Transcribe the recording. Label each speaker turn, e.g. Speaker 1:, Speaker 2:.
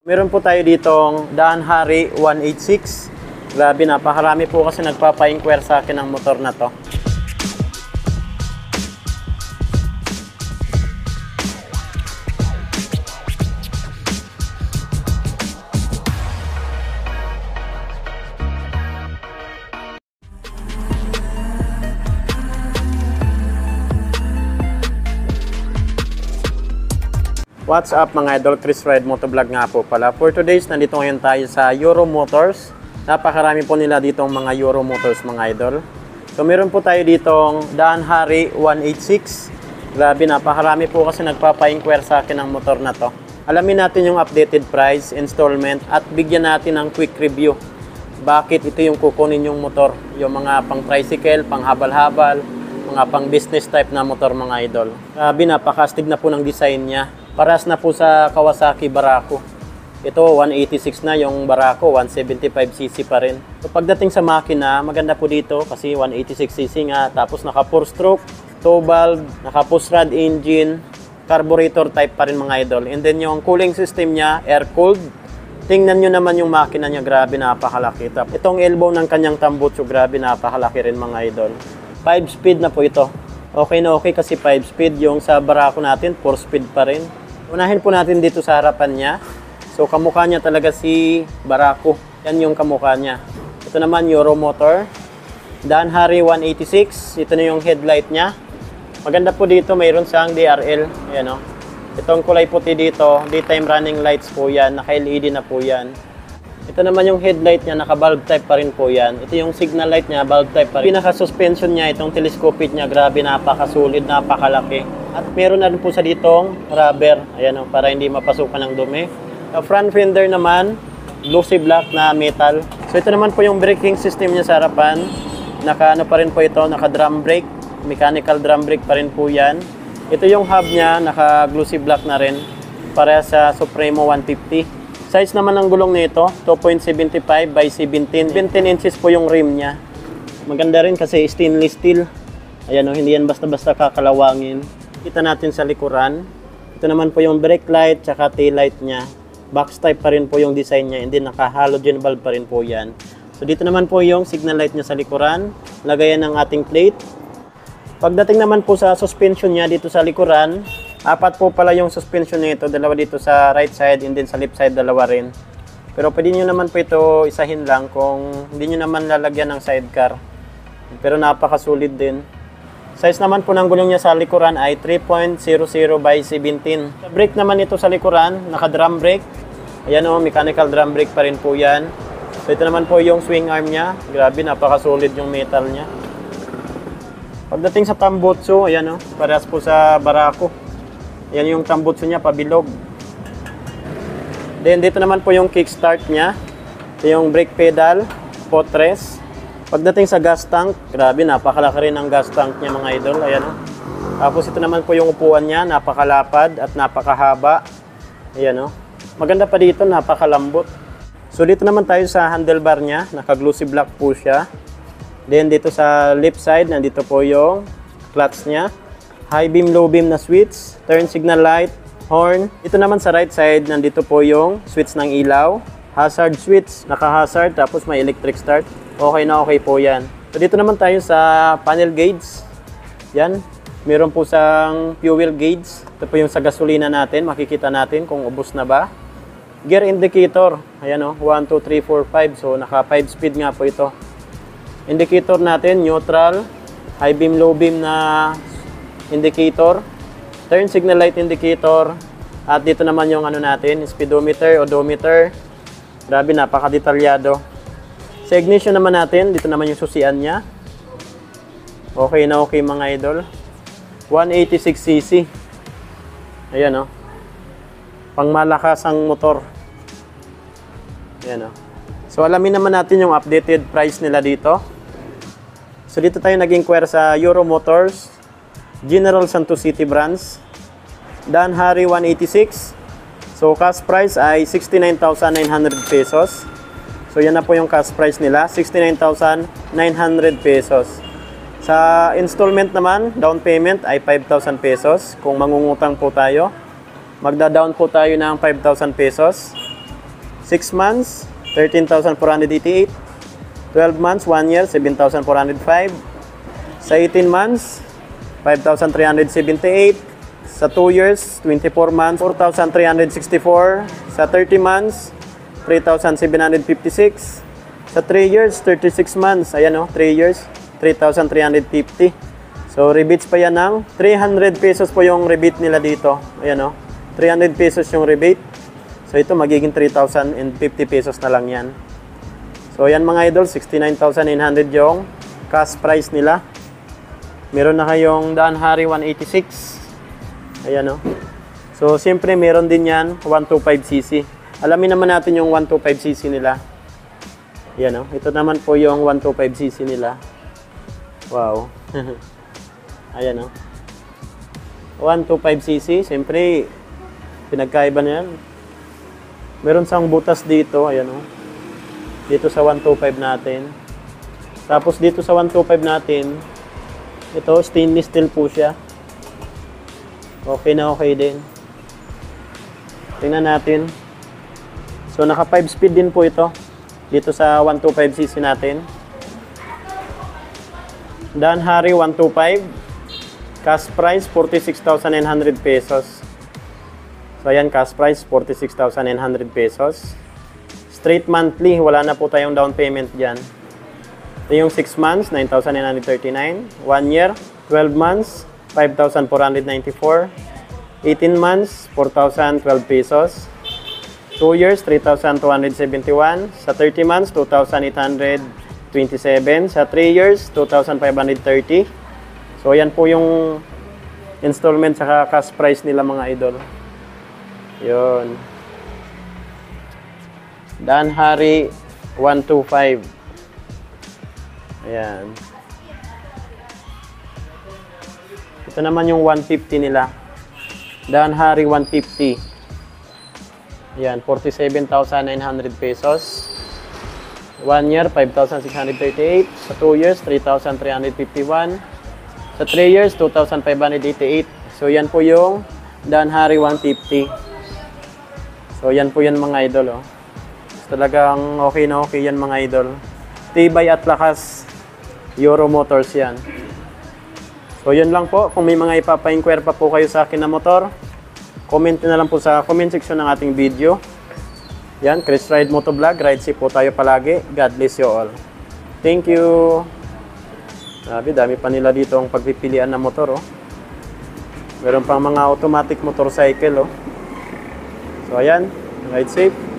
Speaker 1: Meron po tayo ditong Daan Hari 186. Grabe, napakarami po kasi nagpapa-inquire sa akin ng motor na to. What's up mga idol, Chris Ride Motovlog nga po pala. For today's, nandito ngayon tayo sa Euro Motors. Napakarami po nila ditong mga Euro Motors mga idol. So meron po tayo ditong Daan Hari 186. Grabe, napakarami po kasi nagpapa-inquire sa akin ng motor na to. Alamin natin yung updated price, installment, at bigyan natin ng quick review. Bakit ito yung kukunin yung motor? Yung mga pang tricycle, pang habal-habal, mga pang business type na motor mga idol. Grabe, napakastig na po ng design niya. Paras na po sa Kawasaki Barako. Ito 186 na, yung Barako 175cc pa rin. So pagdating sa makina, maganda po dito kasi 186cc nga, tapos naka 4-stroke, 2-valve, naka push-rod engine, carburetor type pa rin mga idol. And then yung cooling system niya, air-cooled. Tingnan nyo naman yung makina niya, grabe, napakalaki. Itong elbow ng kanyang tambutso, grabe, napakalaki rin mga idol. 5-speed na po ito. Okay na okay kasi 5-speed. Yung sa Barako natin, 4-speed pa rin. Unahin po natin dito sa harapan niya. So kamukha niya talaga si Barako. Yan yung kamukha niya. Ito naman Euro Motor. Daan Hari 186. Ito na yung headlight niya. Maganda po dito, mayroon siyang DRL. Ayan o. Itong kulay puti dito, daytime running lights po yan. Naka-LED na po yan. Ito naman yung headlight niya, naka-bulb type pa rin po yan. Ito yung signal light niya, bulb type pa rin. Pinaka-suspension niya, itong telescopic niya, grabe, napakasulid, napakalaki. At meron na rin po sa ditong rubber, ayan o, para hindi mapasukan ng dumi. Sa front fender naman, glossy black na metal. So ito naman po yung braking system niya sa harapan. Naka-ano pa rin po ito, naka-drum brake, mechanical drum brake pa rin po yan. Ito yung hub niya, naka-glossy black na rin, para sa Supremo 150. Size naman ng gulong nito, 2.75 by 17. 17 inches po yung rim niya. Maganda rin kasi stainless steel. Ayan o, hindi yan basta-basta kakalawangin. Kita natin sa likuran. Ito naman po yung brake light, tsaka tail light niya. Box type pa rin po yung design niya, hindi naka-halogen bulb pa rin po yan. So dito naman po yung signal light niya sa likuran. Lagayan ng ating plate. Pagdating naman po sa suspension niya dito sa likuran, 4 po pala yung suspension nito, dalawa dito sa right side and then sa left side dalawa rin. Pero pwede nyo naman po ito isahin lang kung hindi nyo naman lalagyan ng sidecar. Pero napakasulit din. Size naman po ng gulong niya sa likuran ay 3.00 by 17. Sa brake naman ito sa likuran, naka-drum brake. Ayan o, mechanical drum brake pa rin po yan. So ito naman po yung swing arm niya. Grabe, napakasulit yung metal niya. Pagdating sa tambutso, ayan o, parehas po sa Barako. Yan yung tambutso niya, pabilog. Then dito naman po yung kickstart niya. Ito yung brake pedal, footrest. Pagdating sa gas tank, grabe, napakalaki rin ang gas tank niya mga idol. Ayan o. Tapos ito naman po yung upuan niya, napakalapad at napakahaba. Ayan o. Maganda pa dito, napakalambot. So dito naman tayo sa handlebar niya, naka-glossy black po siya. Then dito sa left side, nandito po yung clutch niya. High beam, low beam na switch, turn signal light, horn. Ito naman sa right side, nandito po yung switch ng ilaw. Hazard switch, naka-hazard, tapos may electric start. Okay na okay po yan. So dito naman tayo sa panel gauge. Yan, meron po sang fuel gauge. Ito po yung sa gasolina natin, makikita natin kung ubos na ba. Gear indicator, ayan o, 1, 2, 3, 4, 5. So naka 5 speed nga po ito. Indicator natin, neutral, high beam, low beam na indicator, turn signal light indicator, at dito naman yung ano natin, speedometer, odometer. Grabe, napakadetalyado. Sa ignition naman natin, dito naman yung susian niya. Okay na okay mga idol. 186cc. Ayan o. Pangmalakas ang motor. Ayan o. So alamin naman natin yung updated price nila dito. So dito tayo nag-inquire sa Euro Motors, General Santos City branch, Daan Hari 186. So cash price ay 69,900 pesos. So yan na po yung cash price nila, 69,900 pesos. Sa installment naman, down payment ay 5,000 pesos. Kung mangungutang po tayo, magda-down po tayo ng 5,000 pesos. 6 months, 13,488. 12 months, 1 year, 7,405. Sa 18 months, 5,378. Sa 2 years, 24 months, 4,364. Sa 30 months, 3,756. Sa 3 years, 36 months, ayan o, 3 years, 3,350. So, rebates pa yan ng 300 pesos po yung rebate nila dito. Ayan o, 300 pesos yung rebate. So, ito magiging 3,050 pesos na lang yan. So, ayan mga idol, 69,900 yung cash price nila. Meron na kayong Danhari 186. Ayan o. So, siyempre meron din yan 125cc. Alamin naman natin yung 125cc nila. Ayan o. Ito naman po yung 125cc nila. Wow. Ayan o. 125cc. Siyempre, pinagkaiba na yan. Meron sang butas dito. Ayan o. Dito sa 125 natin. Tapos dito sa 125 natin, ito, stainless steel po siya. Okay na okay din. Tingnan natin. So, naka 5 speed din po ito. Dito sa 125cc natin. Danhari 125. Cash price, 46,900 pesos. So, ayan, cash price, 46,900 pesos. Straight monthly, wala na po tayong down payment dyan. Ito yung 6 months, 9,939. 1 year, 12 months, 5,494. 18 months, 4,012 pesos. 2 years, 3,271. Sa 30 months, 2,827. Sa 3 years, 2,530. So, yan po yung installment sa cash price nila mga idol. Yun. Danhari 125. Ayan. Ito naman yung 150 nila. Danhari 150. Ayan, 47,900 pesos. 1 year, 5,638. Sa 2 years, 3,351. Sa 3 years, 2,588. So, yan po yung Danhari 150. So, yan po yan mga idol, oh. Talagang okay na okay yan mga idol. Tibay at lakas. Euro Motors yan. So, yun lang po. Kung may mga ipapa-inquire pa po kayo sa akin na motor, comment na lang po sa comment section ng ating video. Yan, Chris Ride Motovlog. Ride safe po tayo palagi. God bless you all. Thank you. Sabi, dami pa nila dito ang pagpipilian ng motor, oh. Meron pang mga automatic motorcycle, oh. So, ayan. Ride safe.